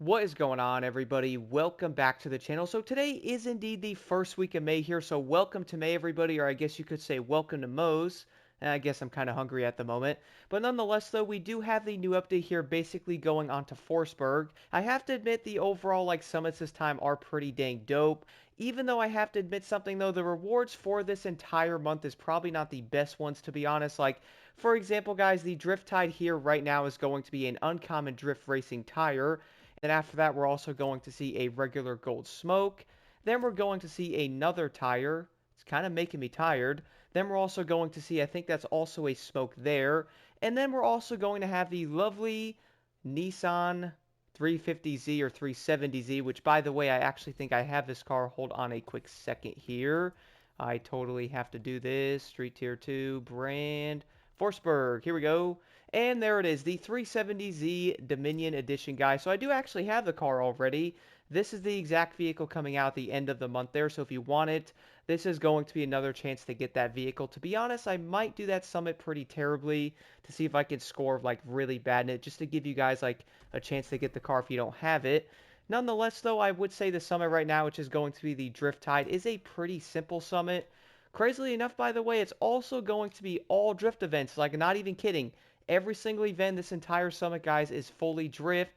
What is going on, everybody? Welcome back to the channel. So today is indeed the first week of May here, so welcome to May, everybody, or I guess you could say welcome to Moe's. I guess I'm kind of hungry at the moment. But nonetheless, though, we do have the new update here basically going on to Forsberg. I have to admit the overall, summits this time are pretty dang dope. Even though I have to admit something, though, the rewards for this entire month is probably not the best ones, to be honest. For example, guys, the Driftide here right now is going to be an uncommon drift racing tire. And after that, we're also going to see a regular gold smoke. Then we're going to see another tire. It's kind of making me tired. Then we're also going to see, I think that's also a smoke there. And then we're also going to have the lovely Nissan 350Z or 370Z, which, by the way, I actually think I have this car. Hold on a quick second here. I totally have to do this. Street Tier 2, brand, Forsberg. Here we go. And there it is, the 370Z Dominion Edition, guys. So I do actually have the car already. This is the exact vehicle coming out at the end of the month there. So if you want it, this is going to be another chance to get that vehicle. To be honest, I might do that summit pretty terribly to see if I can score really bad in it, just to give you guys a chance to get the car if you don't have it. Nonetheless, though, I would say the summit right now, which is going to be the Driftide, is a pretty simple summit. Crazily enough, by the way, it's also going to be all drift events. Not even kidding. Every single event this entire summit, guys, is fully drift,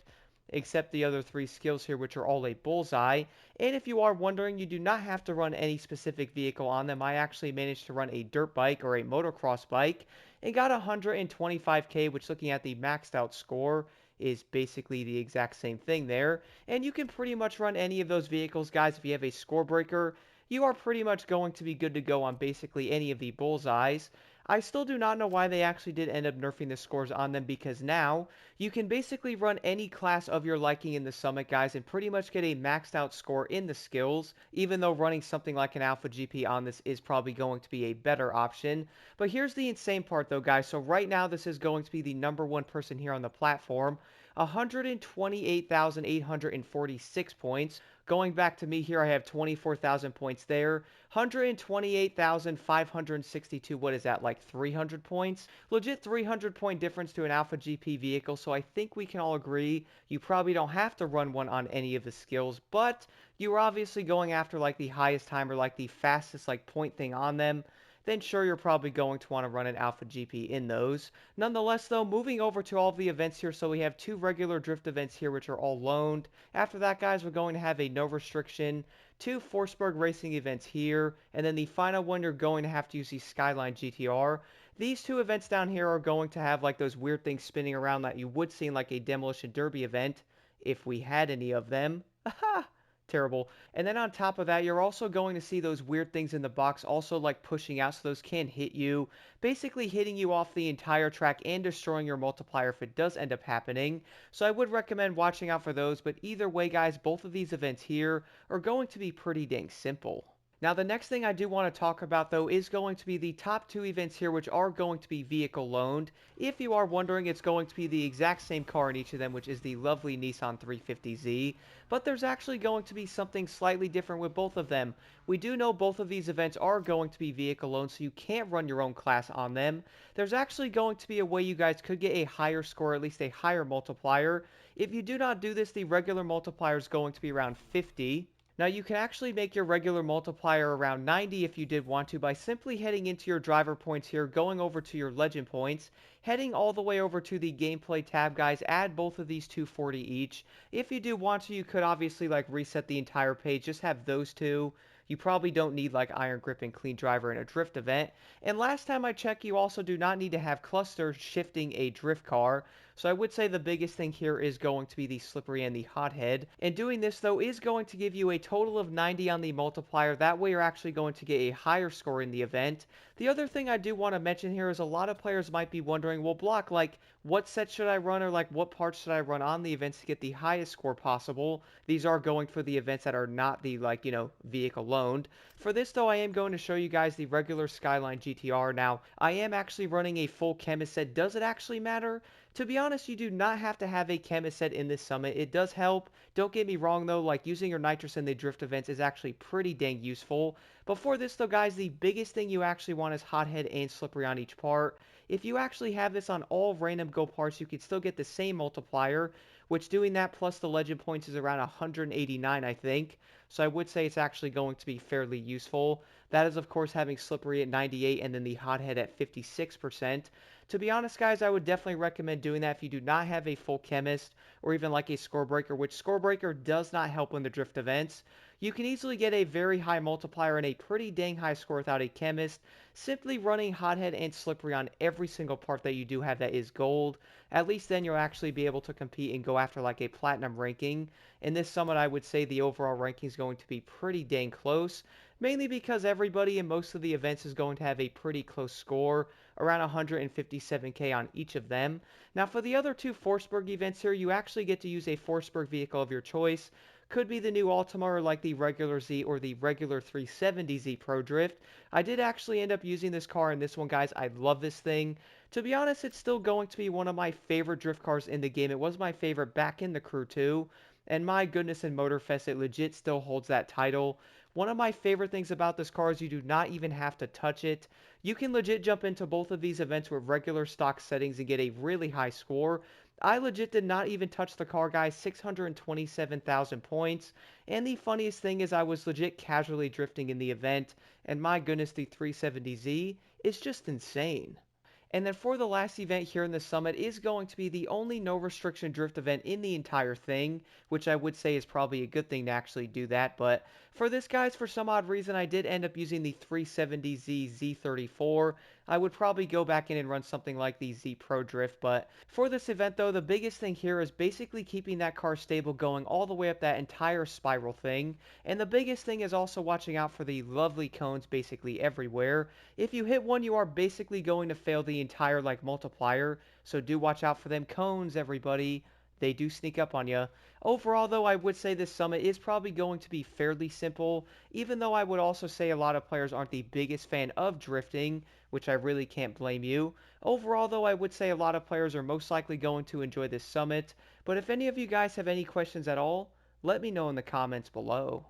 except the other three skills here, which are all a Bullseye. And if you are wondering, you do not have to run any specific vehicle on them. I actually managed to run a dirt bike or a motocross bike and got 125k, which, looking at the maxed out score, is basically the exact same thing there. And you can pretty much run any of those vehicles, guys. If you have a score breaker, you are pretty much going to be good to go on basically any of the Bullseyes. I still do not know why they actually did end up nerfing the scores on them, because now you can basically run any class of your liking in the summit, guys, and pretty much get a maxed out score in the skills, even though running something like an Alpha GP on this is probably going to be a better option. But here's the insane part, though, guys. So right now this is going to be the number one person here on the platform. 128,846 points. Going back to me here, I have 24,000 points there. 128,562, what is that, 300 points? Legit 300 point difference to an Alpha GP vehicle, so I think we can all agree you probably don't have to run one on any of the skills, but you are obviously going after the highest time or the fastest point thing on them. Then sure, you're probably going to want to run an Alpha GP in those. Nonetheless, though, moving over to all of the events here, so we have two regular drift events here, which are all loaned. After that, guys, we're going to have a no restriction, two Forsberg racing events here, and then the final one, you're going to have to use the Skyline GTR. These two events down here are going to have those weird things spinning around that you would see in a Demolition Derby event, if we had any of them. Aha! Terrible. And then on top of that, you're also going to see those weird things in the box also pushing out, so those can hit you, basically hitting you off the entire track and destroying your multiplier if it does end up happening. So I would recommend watching out for those, but either way, guys, both of these events here are going to be pretty dang simple. Now, the next thing I do want to talk about, though, is going to be the top two events here, which are going to be vehicle loaned. If you are wondering, it's going to be the exact same car in each of them, which is the lovely Nissan 350Z. But there's actually going to be something slightly different with both of them. We do know both of these events are going to be vehicle loaned, so you can't run your own class on them. There's actually going to be a way you guys could get a higher score, at least a higher multiplier. If you do not do this, the regular multiplier is going to be around 50. Now, you can actually make your regular multiplier around 90 if you did want to, by simply heading into your driver points here, going over to your legend points, heading all the way over to the gameplay tab, guys. Add both of these 240 each. If you do want to, you could obviously reset the entire page, just have those two. You probably don't need iron grip and clean driver in a drift event. And last time I checked, you also do not need to have cluster shifting a drift car. So I would say the biggest thing here is going to be the slippery and the hothead. And doing this, though, is going to give you a total of 90 on the multiplier. That way you're actually going to get a higher score in the event. The other thing I do want to mention here is a lot of players might be wondering, well, Block, what set should I run, or what parts should I run on the events to get the highest score possible? These are going for the events that are not the, vehicle loaned. For this, though, I am going to show you guys the regular Skyline GTR. Now, I am actually running a full chemist set. Does it actually matter? To be honest, you do not have to have a chemist set in this summit. It does help. Don't get me wrong, though, using your nitrous in the drift events is actually pretty dang useful. But for this, though, guys, the biggest thing you actually want is hothead and slippery on each part. If you actually have this on all random go parts, you can still get the same multiplier. which doing that plus the legend points is around 189, I think. So I would say it's actually going to be fairly useful. That is, of course, having slippery at 98 and then the hothead at 56%. To be honest, guys, I would definitely recommend doing that if you do not have a full chemist or even like a score breaker, which score breaker does not help in the drift events. You can easily get a very high multiplier and a pretty dang high score without a chemist, simply running hothead and slippery on every single part that you do have that is gold. At least then you'll actually be able to compete and go after like a platinum ranking. In this summit, I would say the overall ranking is going to be pretty dang close, mainly because everybody in most of the events is going to have a pretty close score, around 157k on each of them. Now for the other two Forsberg events here, you actually get to use a Forsberg vehicle of your choice. Could be the new Ultima or like the regular Z or the regular 370Z Pro Drift. I did actually end up using this car in this one, guys. I love this thing. To be honest, it's still going to be one of my favorite drift cars in the game. It was my favorite back in the crew too. And my goodness, in Motorfest, it legit still holds that title. One of my favorite things about this car is you do not even have to touch it. You can legit jump into both of these events with regular stock settings and get a really high score. I legit did not even touch the car, guys. 627,000 points. And the funniest thing is I was legit casually drifting in the event. And my goodness, the 370Z is just insane. And then for the last event here in the summit is going to be the only no restriction drift event in the entire thing, which I would say is probably a good thing to actually do that. But for this, guys, for some odd reason, I did end up using the 370Z Z34. I would probably go back in and run something like the Z Pro Drift. But for this event, though, the biggest thing here is basically keeping that car stable going all the way up that entire spiral thing. And the biggest thing is also watching out for the lovely cones basically everywhere. If you hit one, you are basically going to fail the entire like multiplier, so do watch out for them cones, everybody. They do sneak up on you. Overall, though, I would say this summit is probably going to be fairly simple, even though I would also say a lot of players aren't the biggest fan of drifting, which I really can't blame you. Overall, though, I would say a lot of players are most likely going to enjoy this summit, but if any of you guys have any questions at all, let me know in the comments below.